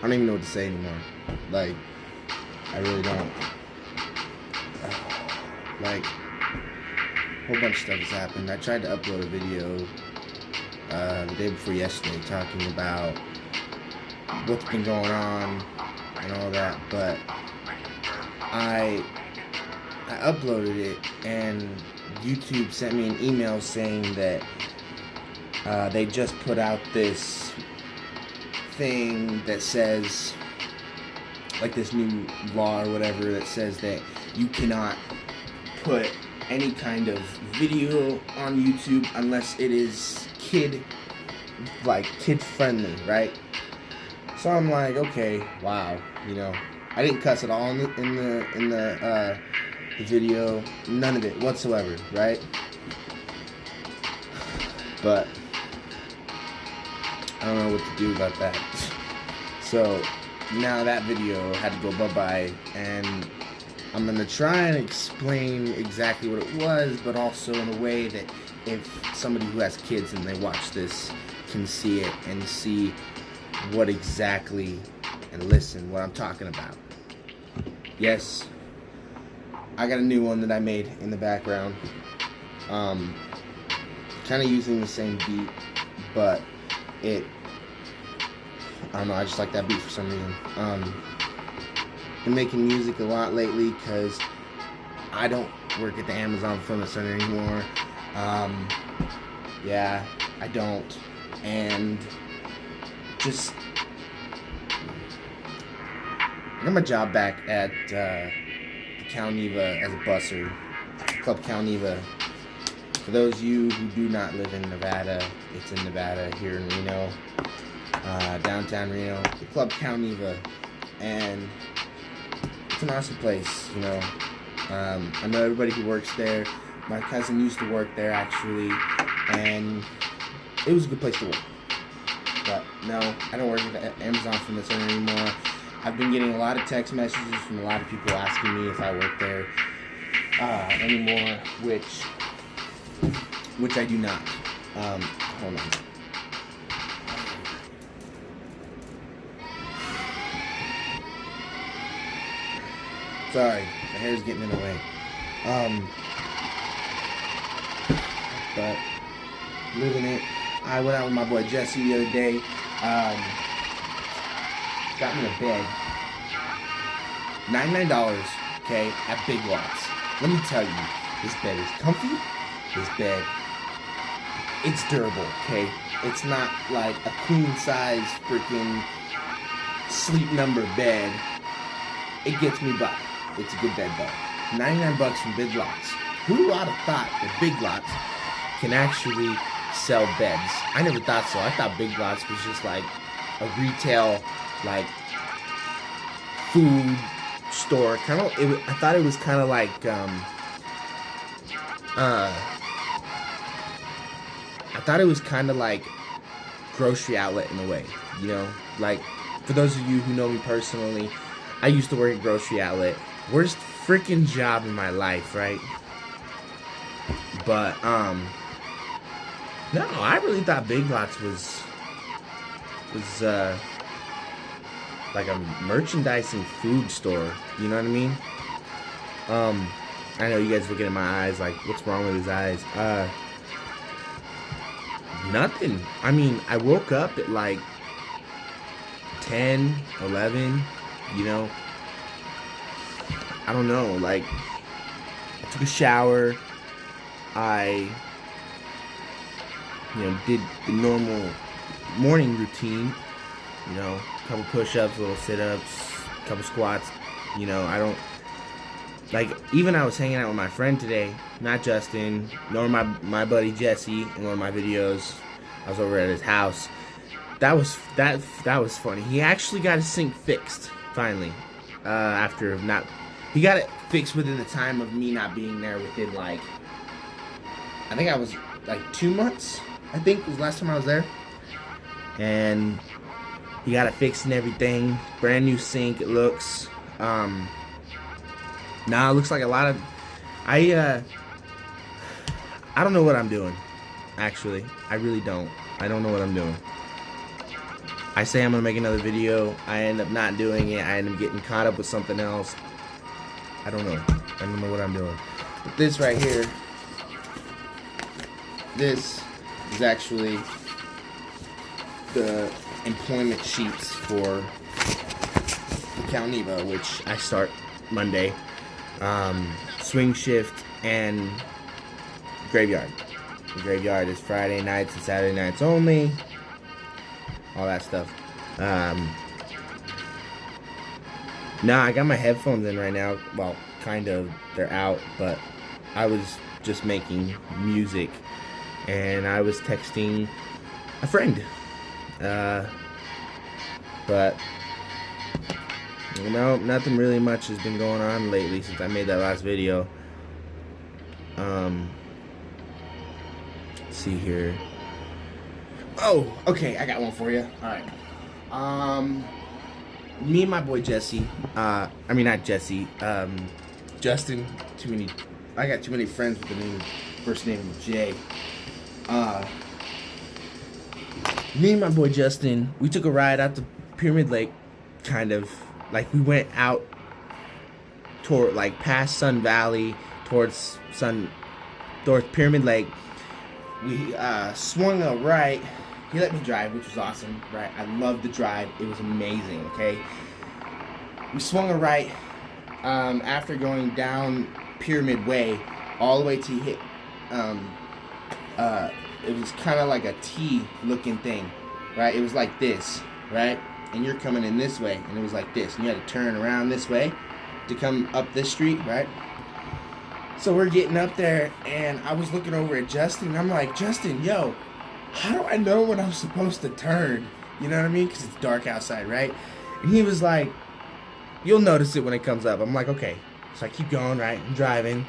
don't even know what to say anymore. Like, I really don't. Like, a whole bunch of stuff has happened. I tried to upload a video the day before yesterday talking about what's been going on and all that, but I uploaded it and YouTube sent me an email saying that they just put out this thing that says, like this new law or whatever, that says that you cannot put any kind of video on YouTube unless it is kid friendly, right? So I'm like, okay, wow, you know, I didn't cuss at all in the video, none of it whatsoever, right? But I don't know what to do about that. So now that video had to go bye-bye, and I'm gonna try and explain exactly what it was, but also in a way that if somebody who has kids and they watch this can see it and see what exactly, and listen what I'm talking about. Yes, I got a new one that I made in the background, kind of using the same beat, but I don't know, I just like that beat for some reason. Been making music a lot lately because I don't work at the Amazon Film Center anymore. Yeah, I don't, and just I got my job back at the Cal Neva as a busser, Club Cal Neva. For those of you who do not live in Nevada, it's in Nevada, here in Reno, downtown Reno, the Club Cal Neva, and it's an awesome place, you know. I know everybody who works there. My cousin used to work there, actually, and it was a good place to work. But no, I don't work at Amazon Film Center anymore. I've been getting a lot of text messages from a lot of people asking me if I work there anymore, which I do not. Hold on. Sorry, the hair's getting in the way. But living it. I went out with my boy Jesse the other day. Got me a bed. $99, okay, at Big Lots. Let me tell you, this bed is comfy. This bed, it's durable, okay? It's not like a queen size freaking sleep number bed. It gets me by. It's a good bed though. 99 bucks from Big Lots. Who would have thought that Big Lots can actually sell beds? I never thought so. I thought Big Lots was just like a retail, like, food store. I thought it was kind of like I thought it was kind of like grocery outlet in a way, you know. Like, for those of you who know me personally, I used to work at grocery outlet. Worst freaking job in my life, right? But no, I really thought Big Lots was like a merchandising food store. You know what I mean? I know you guys looking at my eyes like, what's wrong with his eyes? Nothing. I mean, I woke up at like 10, 11, you know. I don't know, like, I took a shower. I, you know, did the normal morning routine, you know, a couple push-ups, little sit-ups, a couple squats, you know. I don't, like, even I was hanging out with my friend today, not Justin, nor my buddy Jesse, in one of my videos. I was over at his house. That was funny. He actually got his sink fixed, finally, after not, he got it fixed within the time of me not being there, within, like, I think I was, like, 2 months, I think, was the last time I was there. And he got it fixed and everything. Brand new sink, it looks. Nah, it looks like a lot of, I don't know what I'm doing, actually. I really don't. I don't know what I'm doing. I say I'm gonna make another video. I end up not doing it. I end up getting caught up with something else. I don't know. I don't know what I'm doing. But this right here, this is actually the employment sheets for Cal Neva, which I start Monday. Swing shift and graveyard. The graveyard is Friday nights and Saturday nights only. All that stuff. Nah, I got my headphones in right now. Well, kind of. They're out, but I was just making music and I was texting a friend. But no, nothing really much has been going on lately since I made that last video. Let's see here. Oh, okay, I got one for you. Alright. Me and my boy Jesse, I mean not Jesse, Justin, I got too many friends with the first name of Jay. Me and my boy Justin, we took a ride out to Pyramid Lake, kind of, like we went out toward, like past Sun Valley, towards Pyramid Lake. We swung a right. He let me drive, which was awesome, right? I loved the drive. It was amazing, okay? We swung a right after going down Pyramid Way all the way to hit, it was kind of like a T-looking thing, right? It was like this, right? And you're coming in this way, and it was like this. And you had to turn around this way to come up this street, right? So we're getting up there, and I was looking over at Justin, and I'm like, Justin, yo, how do I know when I'm supposed to turn? You know what I mean? Because it's dark outside, right? And he was like, you'll notice it when it comes up. I'm like, okay. So I keep going, right? I'm driving,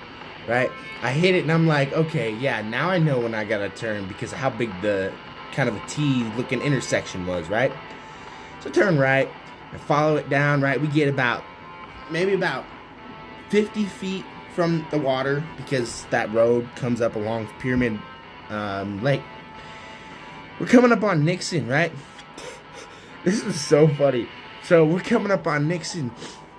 right? I hit it, and I'm like, okay, yeah, now I know when I gotta turn because of how big the kind of a T-looking intersection was, right? So turn right, and follow it down, right? We get maybe about 50 feet from the water because that road comes up along Pyramid Lake. We're coming up on Nixon, right? This is so funny. So we're coming up on Nixon,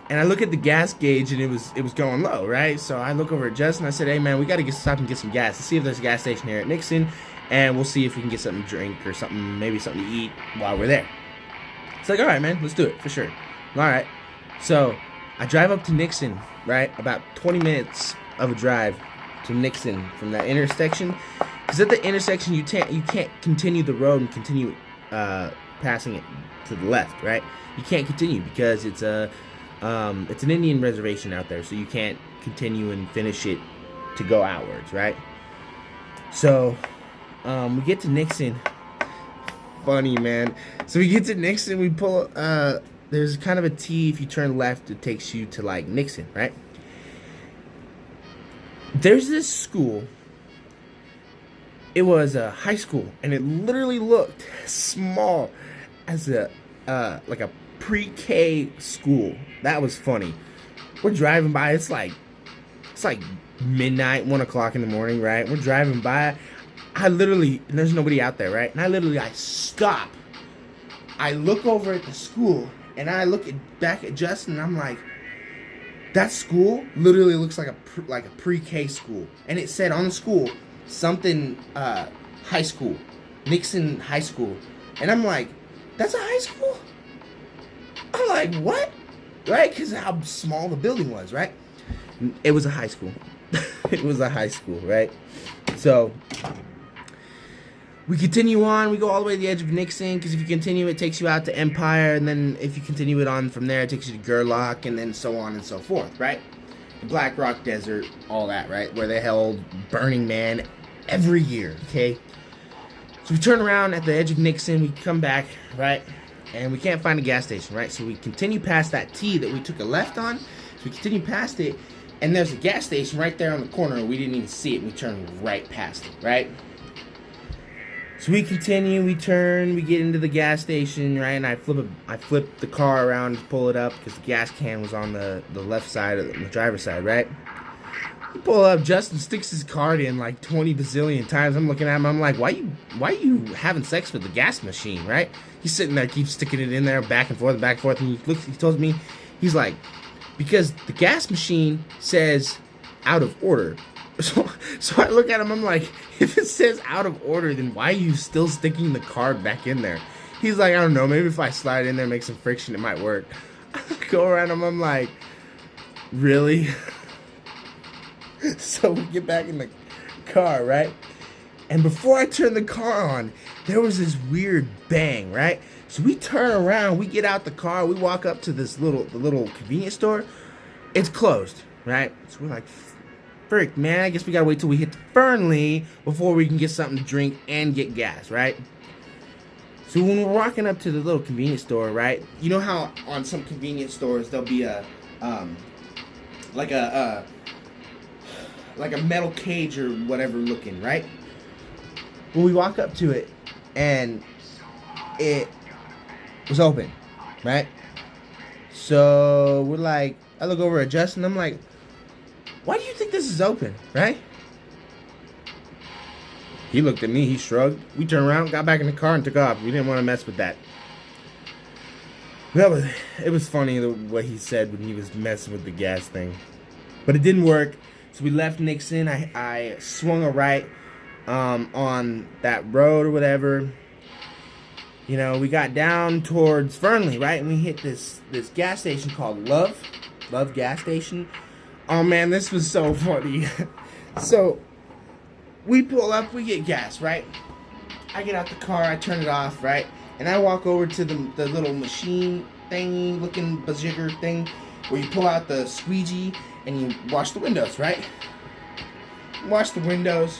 and I look at the gas gauge, and it was going low, right? So I look over at Justin. I said, "Hey man, we got to stop and get some gas. Let's see if there's a gas station here at Nixon, and we'll see if we can get something to drink or something, maybe something to eat while we're there." It's like, all right, man, let's do it for sure. All right. So I drive up to Nixon, right? About 20 minutes of a drive to Nixon from that intersection. Because at the intersection, you can't continue the road and continue passing it to the left, right? You can't continue because it's an Indian reservation out there, so you can't continue and finish it to go outwards, right? So we get to Nixon. Funny, man. So we get to Nixon, we pull, there's kind of a T, if you turn left, it takes you to, like, Nixon, right? There's this school. It was a high school, and it literally looked small as like a pre-K school. That was funny. We're driving by, it's like midnight, 1 o'clock in the morning, right? We're driving by. And there's nobody out there, right? And I stop. I look over at the school, and I look back at Justin, and I'm like, that school literally looks like a pre-K school. And it said on the school, something, high school. Nixon High School. And I'm like, that's a high school? I'm like, what? Right? Because of how small the building was, right? It was a high school. It was a high school, right? So we continue on. We go all the way to the edge of Nixon, because if you continue, it takes you out to Empire, and then if you continue it on from there, it takes you to Gerlach, and then so on and so forth, right? The Black Rock Desert, all that, right? Where they held Burning Man every year, okay? So we turn around at the edge of Nixon, we come back, right? And we can't find a gas station, right? So we continue past that T that we took a left on. So we continue past it, and there's a gas station right there on the corner, and we didn't even see it. We turned right past it, right? So we continue, we turn, we get into the gas station, right? And I flip the car around to pull it up because the gas can was on the left side, of the driver's side, right? Pull up, Justin sticks his card in like 20 bazillion times. I'm looking at him, I'm like, why you having sex with the gas machine, right? He's sitting there, keeps sticking it in there, back and forth, and he tells me, he's like, because the gas machine says out of order. So I look at him, I'm like, if it says out of order, then why are you still sticking the card back in there? He's like, I don't know, maybe if I slide it in there, make some friction, it might work. I go around him, I'm like, really? So we get back in the car, right? And before I turn the car on, there was this weird bang, right? So we turn around, we get out the car, we walk up to this little convenience store. It's closed, right? So we're like, frick, man, I guess we gotta wait till we hit the Fernley before we can get something to drink and get gas, right? So when we're walking up to the little convenience store, right? You know how on some convenience stores there'll be a like a metal cage or whatever looking, right? Well, we walk up to it, and it was open, right? So we're like, I look over at Justin, I'm like, why do you think this is open, right? He looked at me, he shrugged. We turned around, got back in the car, and took off. We didn't want to mess with that. It was funny what he said when he was messing with the gas thing. But it didn't work. So we left Nixon. I swung a right on that road or whatever. You know, we got down towards Fernley, right? And we hit this gas station called Love gas station. Oh man, this was so funny. So we pull up, we get gas, right? I get out the car, I turn it off, right? And I walk over to the little machine thingy looking bajigger thing where you pull out the squeegee and you wash the windows, right? Wash the windows.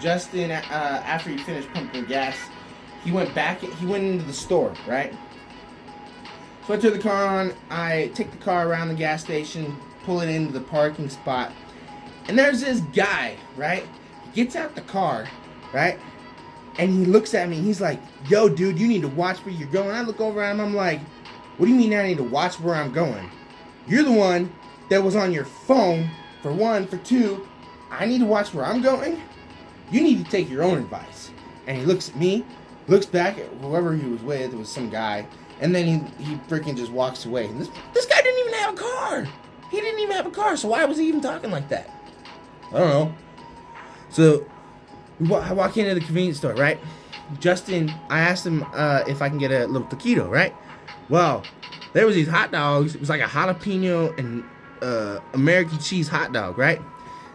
Justin, after he finished pumping gas, he went into the store, right? So I turn the car on, I take the car around the gas station, pull it into the parking spot, and there's this guy, right? He gets out the car, right? And he looks at me, he's like, yo, dude, you need to watch where you're going. I look over at him, I'm like, what do you mean I need to watch where I'm going? You're the one that was on your phone, for one. For two, I need to watch where I'm going? You need to take your own advice. And he looks at me, looks back at whoever he was with, it was some guy, and then he freaking just walks away. And this guy didn't even have a car. He didn't even have a car, so why was he even talking like that? I don't know. So I walk into the convenience store, right? Justin, I asked him if I can get a little taquito, right? Well, there was these hot dogs. It was like a jalapeno and American cheese hot dog, right?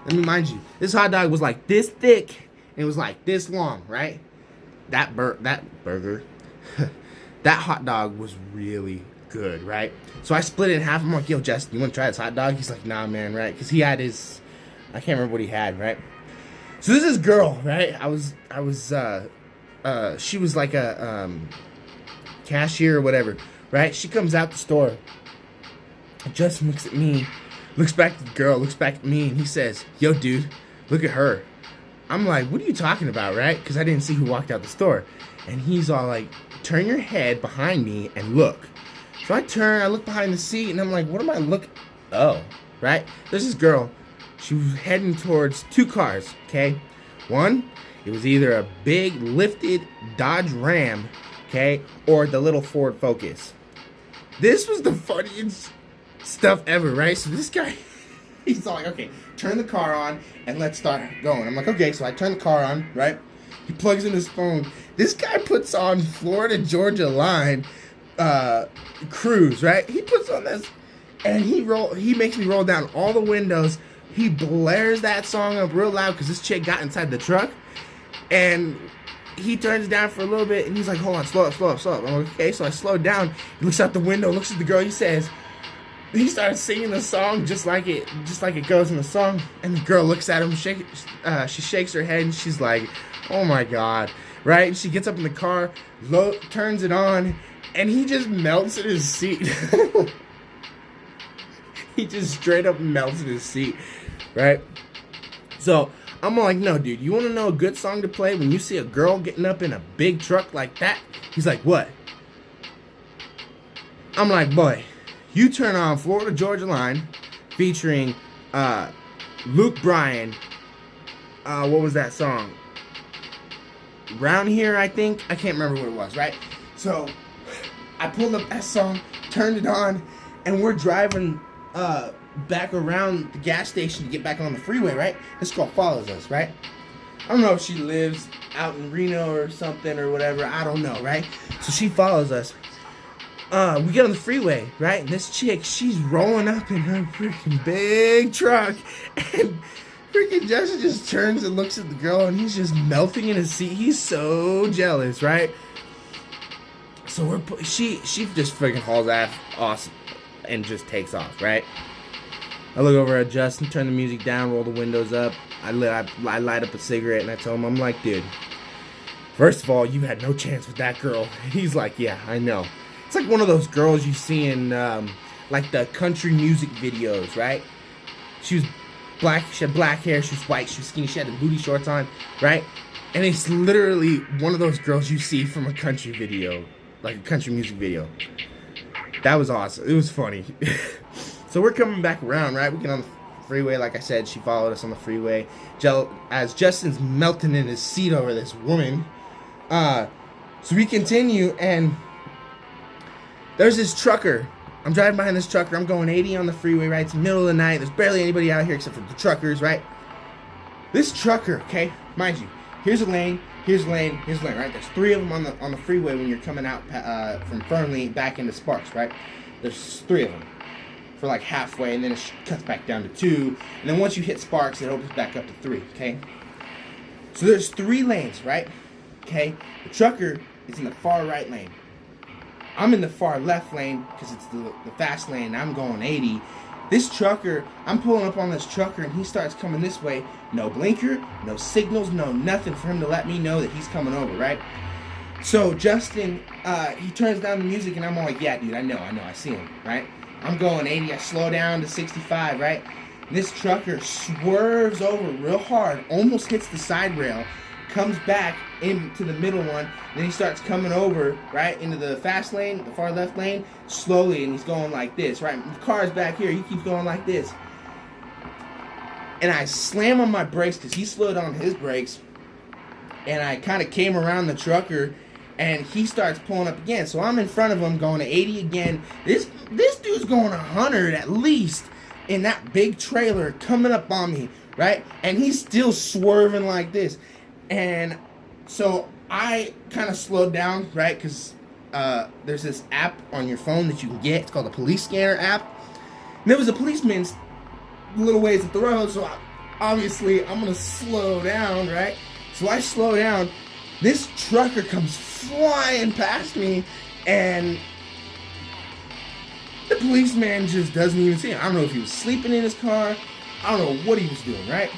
Let me remind you, this hot dog was like this thick and it was like this long, right? That burger, that hot dog was really good, right? So I split it in half. I'm like, yo, Justin, you want to try this hot dog? He's like, nah, man, right? Because he had his, I can't remember what he had, right? So this is girl, right? She was like a cashier or whatever, right? She comes out the store. Justin looks at me, looks back at the girl, looks back at me, and he says, yo, dude, look at her. I'm like, what are you talking about, right? Because I didn't see who walked out the store. And he's all like, turn your head behind me and look. So I turn, I look behind the seat, and I'm like, what am I looking? Oh, right? There's this girl. She was heading towards two cars, okay? One, it was either a big lifted Dodge Ram, okay, or the little Ford Focus. This was the funniest stuff ever, right? So this guy, he's all like, okay, turn the car on and let's start going. I'm like, okay, so I turn the car on, right? He plugs in his phone. This guy puts on Florida Georgia Line Cruise, right? He puts on this and he makes me roll down all the windows. He blares that song up real loud because this chick got inside the truck, and he turns down for a little bit and he's like, hold on, slow up. I'm like, okay, so I slowed down. He looks out the window, looks at the girl, he starts singing the song just like it goes in the song, and the girl looks at him, she shakes her head and she's like, oh my god, right? And she gets up in the car, turns it on, and he just melts in his seat. He just straight up melts in his seat, right? So I'm like, no, dude, you want to know a good song to play when you see a girl getting up in a big truck like that? He's like, what? I'm like, boy, you turn on Florida Georgia Line featuring Luke Bryan. What was that song? Round Here, I think. I can't remember what it was, right? So I pulled up that song, turned it on, and we're driving back around the gas station to get back on the freeway, right? This girl follows us, right? I don't know if she lives out in Reno or something or whatever. I don't know, right? So she follows us. We get on the freeway, right? And this chick, she's rolling up in her freaking big truck, and freaking Justin just turns and looks at the girl, and he's just melting in his seat. He's so jealous, right? So she just freaking hauls ass and just takes off, right? I look over at Justin, turn the music down, roll the windows up. I light up a cigarette, and I tell him, I'm like, dude, first of all, you had no chance with that girl. And he's like, yeah, I know. It's like one of those girls you see in like the country music videos, right? She was black, she had black hair, she was white, she was skinny, she had the booty shorts on, right? And it's literally one of those girls you see from a country video, like a country music video. That was awesome. It was funny. So we're coming back around, right? We get on the freeway, like I said, she followed us on the freeway. As Justin's melting in his seat over this woman. So we continue, and there's this trucker. I'm driving behind this trucker. I'm going 80 on the freeway, right? It's the middle of the night. There's barely anybody out here except for the truckers, right? This trucker, okay, mind you, here's a lane, here's a lane, here's a lane, right? There's 3 of them on the freeway when you're coming out from Fernley back into Sparks, right? There's 3 of them for like halfway, and then it cuts back down to 2. And then once you hit Sparks, it opens back up to 3, okay? So there's 3 lanes, right? Okay? The trucker is in the far right lane. I'm in the far left lane because it's the fast lane, and I'm going 80. This trucker, I'm pulling up on this trucker, and he starts coming this way. No blinker, no signals, no nothing for him to let me know that he's coming over, right? So Justin, he turns down the music, and I'm all like, yeah, dude, I know, I see him, right? I'm going 80, I slow down to 65, right? This trucker swerves over real hard, almost hits the side rail, comes back into the middle one, then he starts coming over, right, into the fast lane, the far left lane, slowly, and he's going like this, right? The car's back here, he keeps going like this. And I slam on my brakes because he slowed on his brakes, and I kind of came around the trucker, and he starts pulling up again. So I'm in front of him going to 80 again. This dude's going 100 at least in that big trailer coming up on me, right? And he's still swerving like this. And so I kind of slowed down, right? Because there's this app on your phone that you can get. It's called the Police Scanner app. And there was a policeman a little ways up the road, so obviously I'm going to slow down, right? So I slow down. This trucker comes flying past me, and the policeman just doesn't even see him. I don't know if he was sleeping in his car. I don't know what he was doing, right?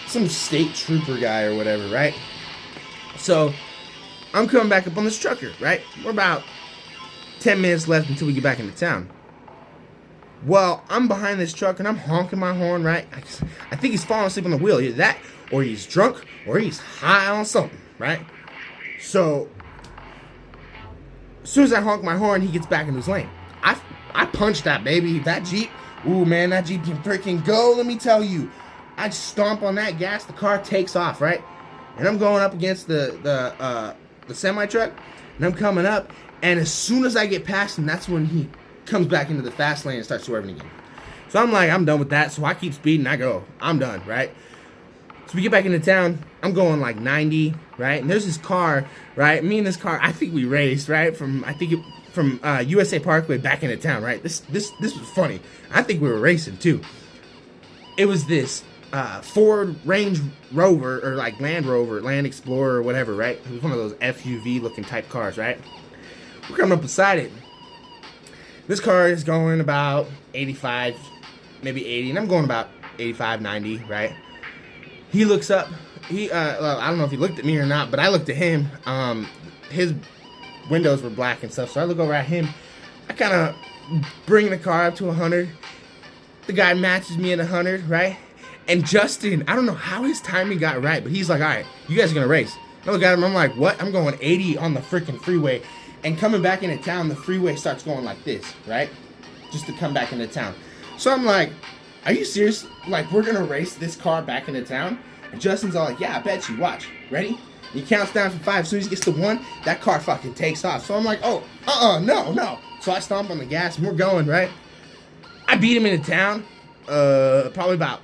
Some state trooper guy or whatever, right? So I'm coming back up on this trucker, right? We're about 10 minutes left until we get back into town. Well, I'm behind this truck, and I'm honking my horn, right? I think he's falling asleep on the wheel. Either that, or he's drunk, or he's high on something, right? So as soon as I honk my horn, he gets back in his lane. I punched that baby, that Jeep. Ooh, man, that Jeep can freaking go, let me tell you. I stomp on that gas, the car takes off, right? And I'm going up against the semi-truck, and I'm coming up, and as soon as I get past him, that's when he comes back into the fast lane and starts swerving again. So I'm like, I'm done with that, so I keep speeding, I go, I'm done, right? So we get back into town, I'm going like 90, right? And there's this car, right? Me and this car, I think we raced, right? From USA Parkway back into town, right? This was funny. I think we were racing too. It was this Ford Range Rover, or like Land Rover, Land Explorer, or whatever, right? It was one of those FUV looking type cars, right? We're coming up beside it. This car is going about 85, maybe 80, and I'm going about 85, 90, right? He looks up. Well, I don't know if he looked at me or not, but I looked at him. His windows were black and stuff, so I look over at him. I kind of bring the car up to 100. The guy matches me at 100, right? And Justin, I don't know how his timing got right, but he's like, all right, you guys are going to race. I look at him, I'm like, what? I'm going 80 on the freaking freeway. And coming back into town, the freeway starts going like this, right? Just to come back into town. So I'm like, are you serious? Like, we're gonna race this car back into town? And Justin's all like, yeah, I bet you. Watch. Ready? He counts down from 5. As soon as he gets to 1, that car fucking takes off. So I'm like, oh, no. So I stomp on the gas and we're going, right? I beat him into town. Probably about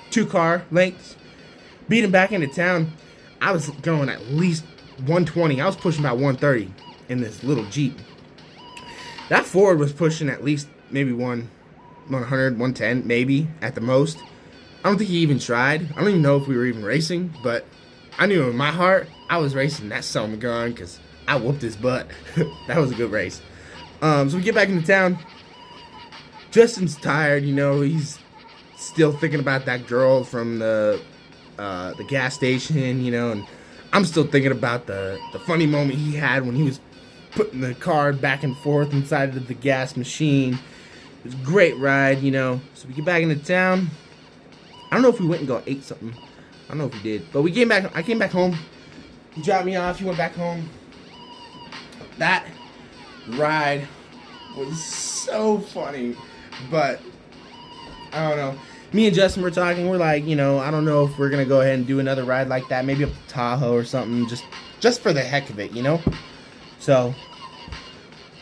2 car lengths. Beat him back into town. I was going at least 120. I was pushing about 130 in this little Jeep. That Ford was pushing at least maybe 100, 110, maybe at the most. I don't think he even tried. I don't even know if we were even racing, but I knew in my heart I was racing that son of a gun because I whooped his butt. That was a good race. So we get back into town. Justin's tired, you know. He's still thinking about that girl from the gas station, you know, and I'm still thinking about the funny moment he had when he was putting the car back and forth inside of the gas machine. It was a great ride, you know. So we get back into town. I don't know if we went and ate something. I don't know if we did. But we came back. I came back home. He dropped me off. He went back home. That ride was so funny. But, I don't know. Me and Justin were talking. We're like, you know, I don't know if we're going to go ahead and do another ride like that. Maybe up to Tahoe or something. Just for the heck of it, you know? So,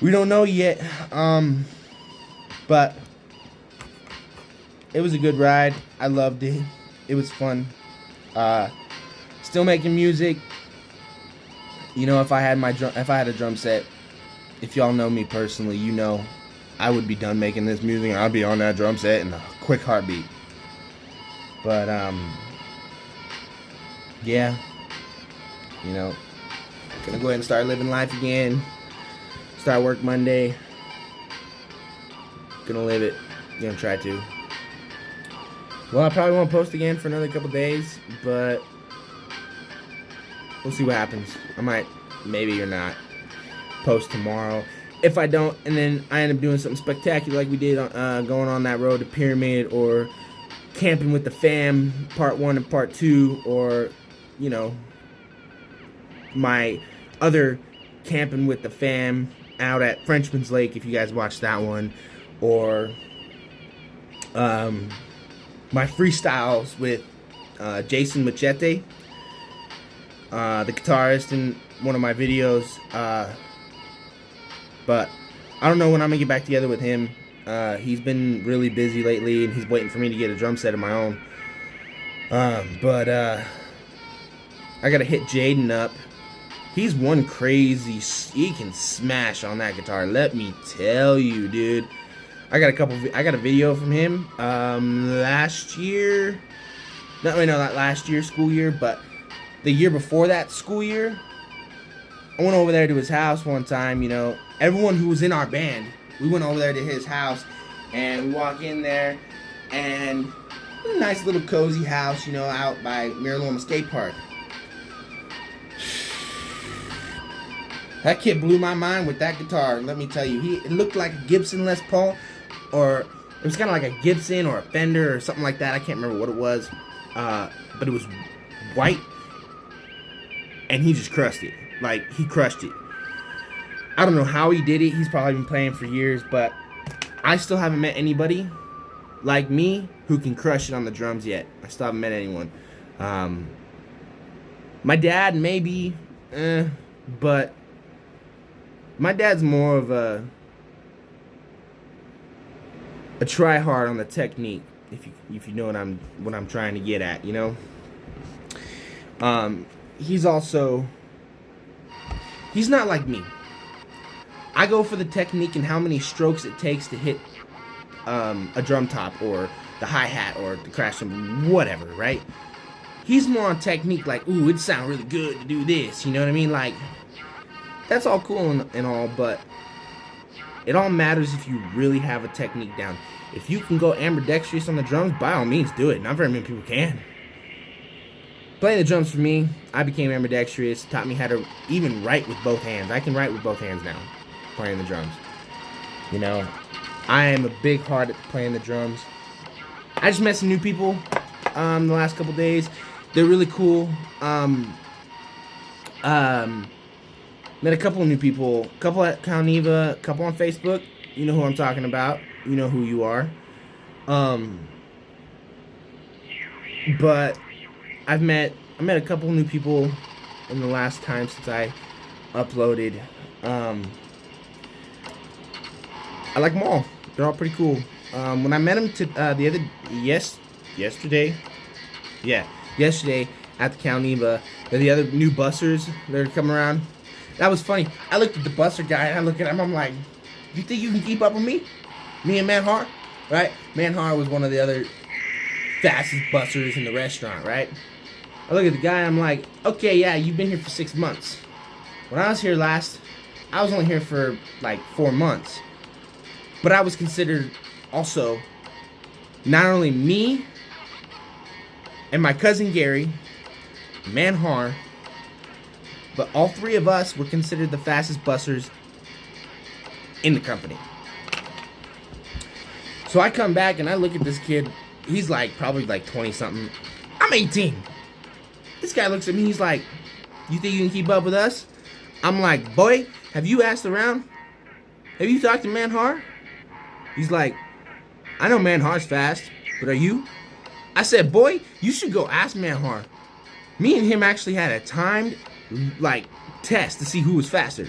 we don't know yet. But it was a good ride. I loved it. It was fun. Still making music. You know, if I had a drum set, if y'all know me personally, you know I would be done making this music and I'd be on that drum set in a quick heartbeat. But yeah. You know, gonna go ahead and start living life again. Start work Monday. Gonna live it. Gonna try to. Well, I probably won't post again for another couple days, but we'll see what happens. I might, maybe or not, post tomorrow. If I don't, and then I end up doing something spectacular like we did going on that road to Pyramid, or camping with the fam, part 1 and part 2, or, you know, my other camping with the fam out at Frenchman's Lake, if you guys watched that one, or my freestyles with Jason Machete, the guitarist in one of my videos. But I don't know when I'm gonna get back together with him. He's been really busy lately, and he's waiting for me to get a drum set of my own. But I gotta hit Jaden up. He's one crazy. He can smash on that guitar. Let me tell you, dude. I got a video from him last year. Not last year, school year, but the year before that school year. I went over there to his house one time, you know. Everyone who was in our band, we went over there to his house, and we walk in there, and it was a nice little cozy house, you know, out by Miraloma Skate Park. That kid blew my mind with that guitar, let me tell you. It looked like a Gibson Les Paul, or it was kind of like a Gibson or a Fender or something like that. I can't remember what it was, but it was white, and he just crushed it. Like, he crushed it. I don't know how he did it. He's probably been playing for years, but I still haven't met anybody like me who can crush it on the drums yet. I still haven't met anyone. My dad, maybe, but my dad's more of a try hard on the technique, if you know what I'm trying to get at, you know. He's not like me. I go for the technique and how many strokes it takes to hit a drum top or the hi-hat or the crash cymbal, whatever, right? He's more on technique, like, ooh, it'd sound really good to do this, you know what I mean? Like, that's all cool and all, but it all matters if you really have a technique down. If you can go ambidextrous on the drums, by all means, do it. Not very many people can. Playing the drums for me, I became ambidextrous, taught me how to even write with both hands. I can write with both hands now, playing the drums. You know, I am a big heart at playing the drums. I just met some new people the last couple days. They're really cool. Met a couple of new people. A couple at Calneva, a couple on Facebook. You know who I'm talking about. You know who you are. But I met a couple new people in the last time since I uploaded. I like them all. They're all pretty cool. When I met them yesterday at the Calneva, the other new bussers that are coming around. That was funny. I looked at the busser guy and I look at him. I'm like, you think you can keep up with me? Me and Manhar, right? Manhar was one of the other fastest bussers in the restaurant, right? I look at the guy, I'm like, okay, yeah, you've been here for 6 months. When I was here last, I was only here for like 4 months. But I was considered also not only me and my cousin Gary, Manhar, but all 3 of us were considered the fastest bussers in the company. So I come back and I look at this kid. He's like probably like 20 something. I'm 18. This guy looks at me. He's like, you think you can keep up with us? I'm like, boy, have you asked around? Have you talked to Manhar? He's like, I know Manhar's fast, but are you? I said, boy, you should go ask Manhar. Me and him actually had a timed like test to see who was faster.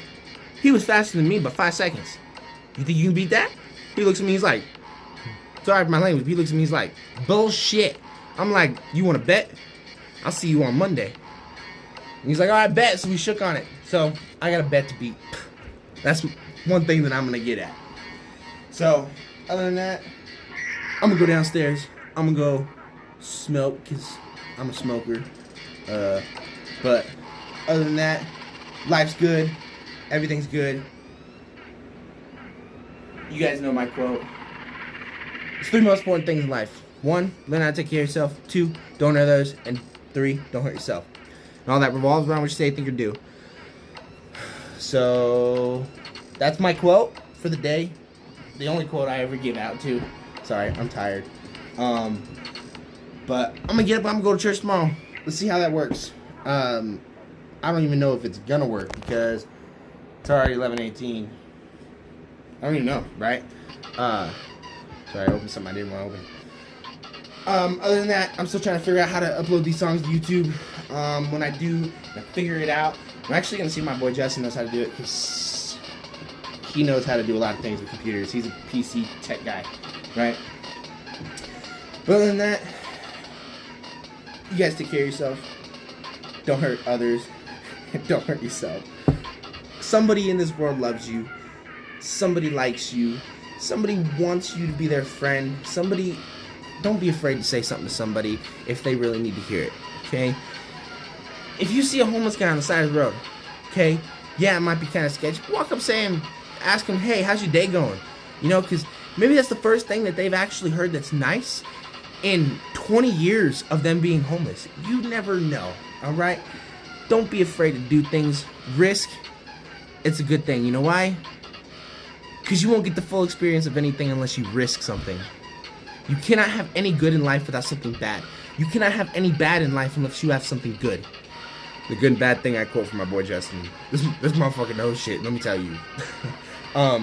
He was faster than me by 5 seconds. You think you can beat that? He looks at me. He's like, sorry for my language. He looks at me. He's like, bullshit. I'm like, you want to bet? I'll see you on Monday. And he's like, all right, bet. So we shook on it. So I got a bet to beat. That's one thing that I'm going to get at. So other than that, I'm going to go downstairs. I'm going to go smoke because I'm a smoker. But other than that, life's good. Everything's good. You guys know my quote. It's 3 most important things in life. 1, learn how to take care of yourself. 2, don't hurt others. And 3, don't hurt yourself. And all that revolves around what you say, think, or do. So that's my quote for the day. The only quote I ever give out to. Sorry, I'm tired. But I'm gonna get up. I'm gonna go to church tomorrow. Let's see how that works. I don't even know if it's gonna work because it's already 11:18. I don't even know, right? Sorry, I opened something I didn't want to open. Other than that, I'm still trying to figure out how to upload these songs to YouTube. When I do, I figure it out. I'm actually gonna see if my boy Justin knows how to do it because he knows how to do a lot of things with computers. He's a PC tech guy, right? But other than that, you guys take care of yourself. Don't hurt others. Don't hurt yourself. Somebody in this world loves you. Somebody likes you. Somebody wants you to be their friend. Somebody, don't be afraid to say something to somebody if they really need to hear it, okay? If you see a homeless guy on the side of the road, okay, yeah, it might be kind of sketchy. Walk up, say him, ask him, hey, how's your day going? You know, because maybe that's the first thing that they've actually heard that's nice in 20 years of them being homeless. You never know, all right? Don't be afraid to do things. Risk, it's a good thing. You know why? Because you won't get the full experience of anything unless you risk something. You cannot have any good in life without something bad. You cannot have any bad in life unless you have something good. The good and bad thing I quote from my boy Justin. This motherfucker knows shit, let me tell you. But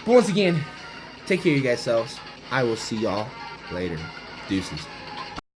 once again, take care of you guys selves. I will see y'all later. Deuces.